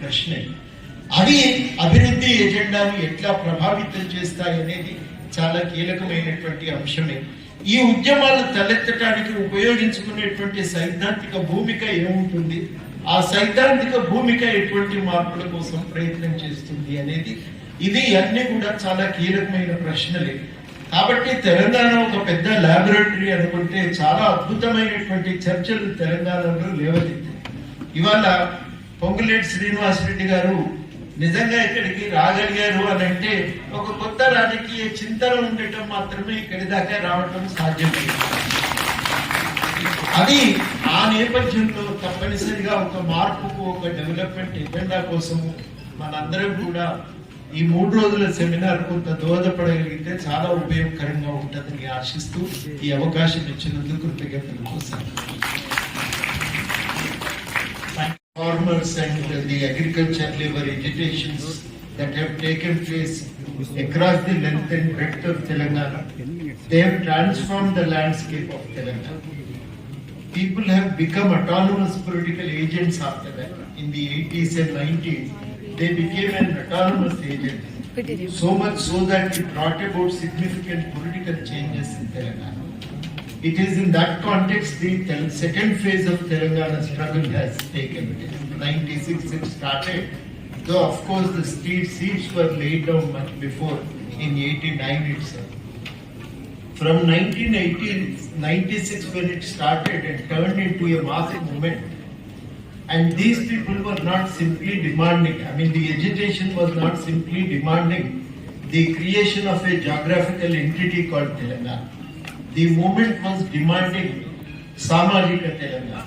ప్రశ్నే. అవి అభివృద్ధి ఎజెండాను ఎట్లా ప్రభావితం చేస్తాయనేది చాలా కీలకమైనటువంటి అంశమే. ఈ ఉద్యమాలు తలెత్తడానికి ఉపయోగించుకునేటువంటి సైద్ధాంతిక భూమిక ఏముంటుంది, ఆ సైద్ధాంతిక భూమిక ఎటువంటి మార్పుల కోసం ప్రయత్నం చేస్తుంది అనేది, ఇది అన్ని కూడా చాలా కీలకమైన ప్రశ్నలే. కాబట్టి తెలంగాణ ఒక పెద్ద ల్యాబొరేటరీ అనుకుంటే చాలా అద్భుతమైనటువంటి చర్చలు తెలంగాణలో లేవనెత్తాయి. ఇవాళ పొంగులేటి శ్రీనివాసరెడ్డి గారు నిజంగా ఇక్కడికి రాగలిగారు అని అంటే ఒక కొత్త రాజకీయ చింతన ఉండటం మాత్రమే ఇక్కడి దాకా రావటం సాధ్యమైంది. అది ఆ నేపథ్యంలో తప్పనిసరిగా ఒక మార్పుకు, ఒక డెవలప్మెంట్ ఎజెండా కోసము మనందరం కూడా ఈ 3 రోజుల సెమినార్ కొంత దోహదపడగలిగితే చాలా ఉపయోగకరంగా ఉంటుందని ఆశిస్తూ ఈ అవకాశం ఇచ్చినందుకు కృతజ్ఞతలు కోసం. Farmers and the agriculture labor agitations that have taken place across the length and breadth of Telangana, they have transformed the landscape of Telangana. People have become autonomous political agents after that. In the 80s and 90s, they became an autonomous agent. So much so that it brought about significant political changes in Telangana. It is in that context the second phase of Telangana struggle has taken place. In 96 it started, though of course the seeds were laid down much before in 89 itself. From 1996 when it started and turned into a mass movement, and these people were not simply demanding, the agitation was not simply demanding the creation of a geographical entity called Telangana. The movement was demanding Samajika Telangana.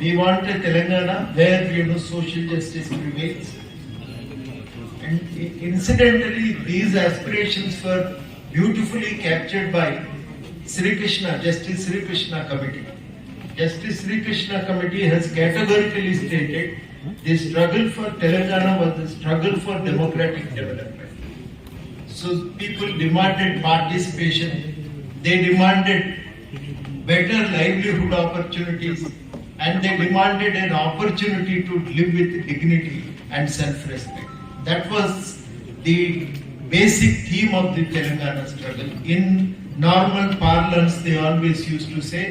We want a Telangana where social justice prevails. And incidentally, these aspirations were beautifully captured by Justice Sri Krishna Committee. Justice Sri Krishna Committee has categorically stated the struggle for Telangana was the struggle for democratic development. So people demanded participation. They demanded better livelihood opportunities, and they demanded an opportunity to live with dignity and self-respect. That was the basic theme of the Telangana struggle. In normal parlance, they always used to say,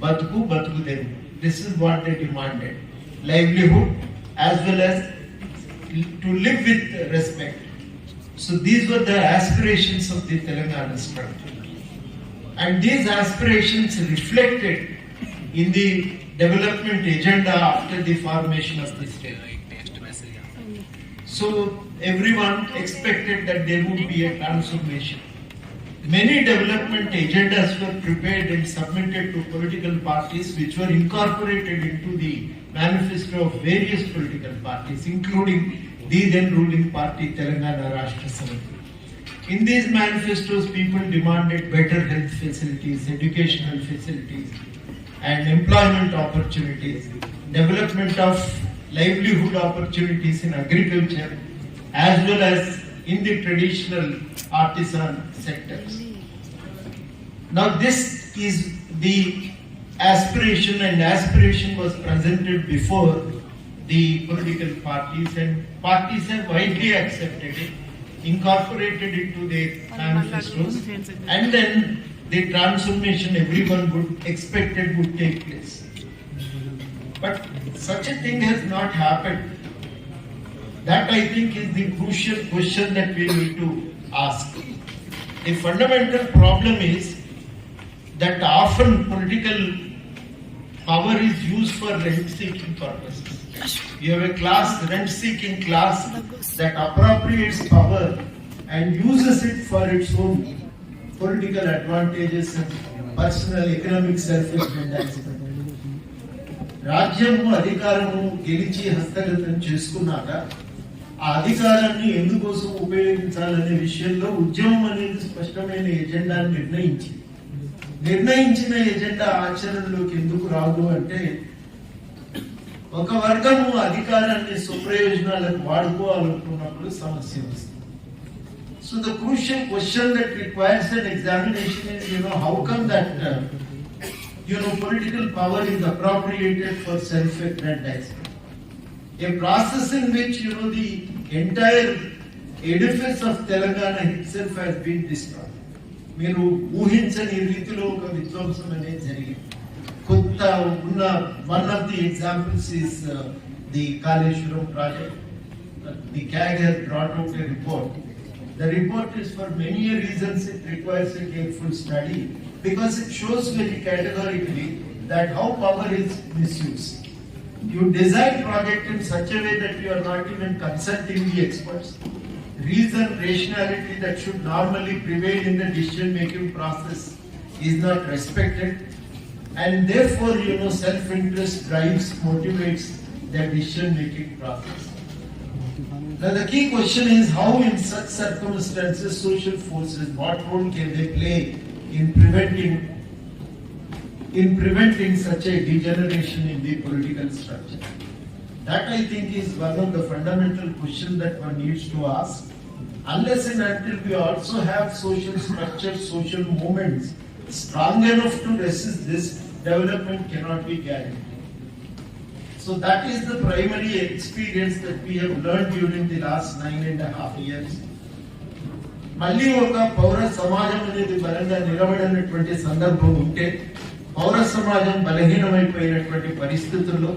"Batuku Batuku Devu." This is what they demanded: livelihood as well as to live with respect. So these were the aspirations of the Telangana struggle. And these aspirations reflected in the development agenda after the formation of the state. So everyone expected that there would be a transformation. Many development agendas were prepared and submitted to political parties, which were incorporated into the manifesto of various political parties, including the then ruling party Telangana Rashtra Samiti. In these manifestos, people demanded better health facilities, educational facilities, and employment opportunities, development of livelihood opportunities in agriculture, as well as in the traditional artisan sectors. Now, this is the aspiration, and aspiration was presented before the political parties, and parties have widely accepted it, incorporated into their manifestos, and then the transformation everyone would expected would take place. But such a thing has not happened. That, I think, is the crucial question that we need to ask. The fundamental problem is that often political power is used for rent-seeking purposes. You have a class, rent-seeking class, that appropriates power and uses it for its own political advantages and personal economic self-aggrandizement. రాజ్యము అధికారము గెలిచి హస్తగతం చేసుకున్నాక ఆ అధికారాన్ని ఎందుకోసం ఉపయోగించాలనే విషయంలో ఉద్యమం అనేది స్పష్టమైన ఎజెండాను నిర్ణయించిన ఎజెండా ఆచరణలోకి ఎందుకు రాదు అంటే, ఒక వర్గము అధికారాన్ని స్వప్రయోజనాలకు వాడుకోవాలనుకున్నప్పుడు సమస్య వస్తుంది. So the crucial question that requires an examination is, how come that political power is appropriated for self-aggrandizement? a process in which the entire edifice of Telangana itself has been destroyed. మీరు ఊహించని రీతిలో ఒక విధ్వంసం అనేది జరిగింది. కొత్త ఉన్న one of the examples is the Kaleshwaram project. The CAG has brought out a report. The report is for many reasons it requires a careful study because it shows very categorically that how power is misused. You design project in such a way that you are not even consulting the experts. Reason, rationality that should normally prevail in the decision making process is not respected, and therefore self-interest drives, motivates the decision making process. Now the key question is how in such circumstances social forces, what role can they play in preventing such a degeneration in the political structure? That I think is one of the fundamental questions that one needs to ask. Unless and until we also have social structures, social movements strong enough to resist this, development cannot be guaranteed. So that is the primary experience that we have learned during the last 9.5 years. మళ్ళీ ఒక పౌర సమాజం అనేది బలంగా నిలబడినటువంటి సందర్భం ఉంటే, పౌర సమాజం బలహీనమైపోయినటువంటి పరిస్థితుల్లో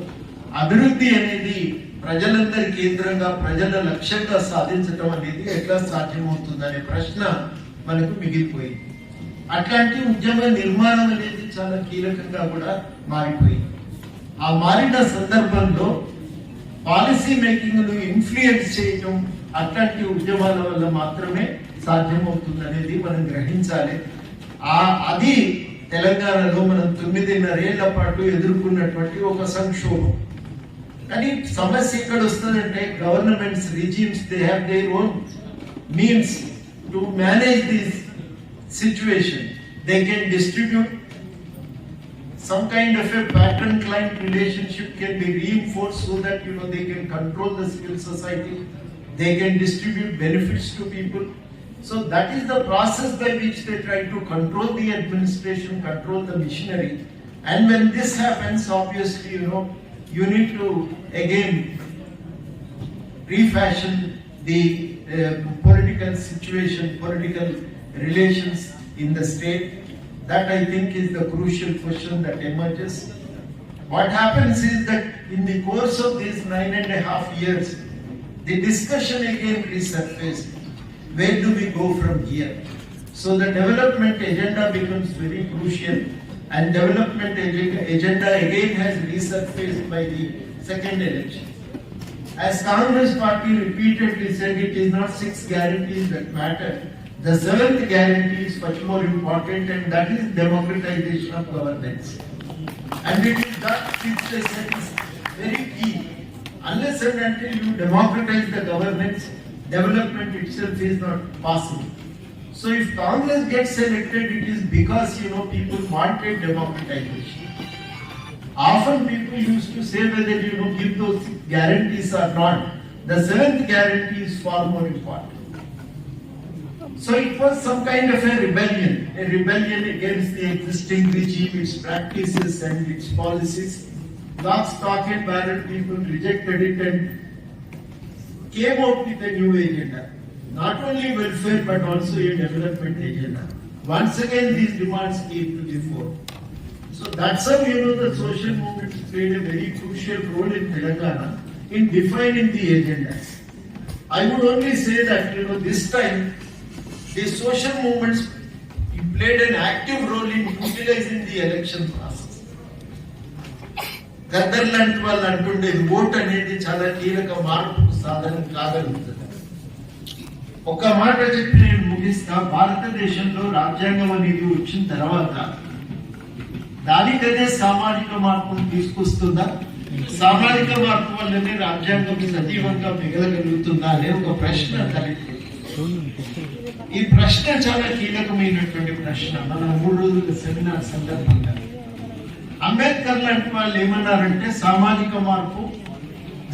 అభివృద్ధి అనేది ప్రజలందరి కేంద్రంగా ప్రజల లక్ష్యంగా సాధించడం అనేది ఎట్లా సాధ్యమవుతుందనే ప్రశ్న మనకు మిగిలిపోయింది. అట్లాంటి ఉద్యమ నిర్మాణం అనేది చాలా కీలకంగా కూడా మారిపోయింది. ఆ మారిన సందర్భంలో పాలసీ మేకింగ్ ను ఇన్ఫ్లుయెన్స్ చేయటం అట్లాంటి ఉద్యమాల వల్ల మాత్రమే సాధ్యమవుతుంది అనేది మనం గ్రహించాలి. అది తెలంగాణలో మనం 9.5 ఏళ్ల పాటు ఎదుర్కొన్నటువంటి ఒక సంక్షోభం. కానీ సమస్య ఎక్కడ వస్తుందంటే governments, regimes, they have their own means to manage this situation. They can distribute some kind of a patron-client relationship can be reinforced so that they can control the civil society, they can distribute benefits to people. So that is the process by which they try to control the administration, control the machinery. And when this happens, obviously you need to again refashion the political situation, political relations in the state. That I think is the crucial question that emerges. What happens is that in the course of these 9.5 years, the discussion again resurfaced. Where do we go from here? So the development agenda becomes very crucial, and development agenda again has resurfaced by the second election. As Congress party repeatedly said, it is not 6 guarantees that matter. The 7th guarantee is much more important, and that is democratization of governance. And it is that which they said is very key. Unless and until you democratize the governance, development itself is not possible. So if Congress gets elected, it is because people wanted democratization. Often people used to say whether give those guarantees or not. The 7th guarantee is far more important. So it was some kind of a rebellion against the existing regime, its practices and its policies. Lock, stock and barrel people rejected it and came out with a new agenda. Not only welfare but also a development agenda. Once again these demands came to the fore. So that's how the social movements played a very crucial role in Telangana in defining the agendas. I would only say that this time the social movements played an active role in utilizing the election process. Gaddar లాంటి వాళ్ళు అంటుండేది vote అనేది చాలా కీలక మార్పుకు సాధనం కాగలుగుతుంది. ఒక మాట చెప్పి నేను ముగిస్తా. భారతదేశంలో రాజ్యాంగం అనేది వచ్చిన తర్వాత దానికదే సామాజిక మార్పును తీసుకొస్తుందా, సామాజిక మార్పు వల్లనే రాజ్యాంగం సజీవంగా మిగలగలుగుతుందా అనే ఒక ప్రశ్న తలెత్తింది. ఈ ప్రశ్న చాలా కీలకమైనటువంటి ప్రశ్న. మన 3 రోజుల సెమినార్ సందర్భంగా అంబేద్కర్ లాంటి వాళ్ళు ఏమన్నారంటే సామాజిక మార్పు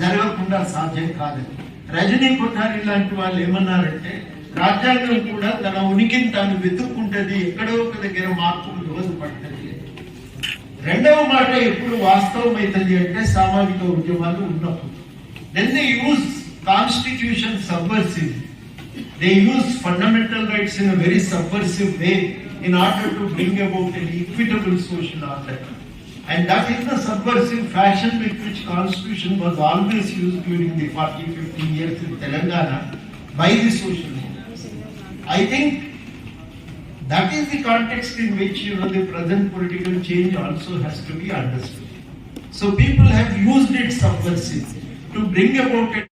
జరగకుండా సాధ్యం కాదని. రజనీ కొఠారి లాంటి వాళ్ళు ఏమన్నారంటే రాజ్యాంగం కూడా తన ఉనికిని తాను వెతుక్కుంటది, ఎక్కడో ఒక దగ్గర మార్పులు దోహదపడుతుంది. రెండవ మాట ఎప్పుడు వాస్తవం అవుతుంది అంటే సామాజిక ఉద్యమాలు ఉన్నప్పుడు. Then they use constitution subversive. They use fundamental rights in a very subversive way in order to bring about an equitable social order. And that is the subversive fashion with which constitution was always used during the 40-50 years in Telangana by the social movements. I think that is the context in which the present political change also has to be understood. So people have used it subversive to bring about a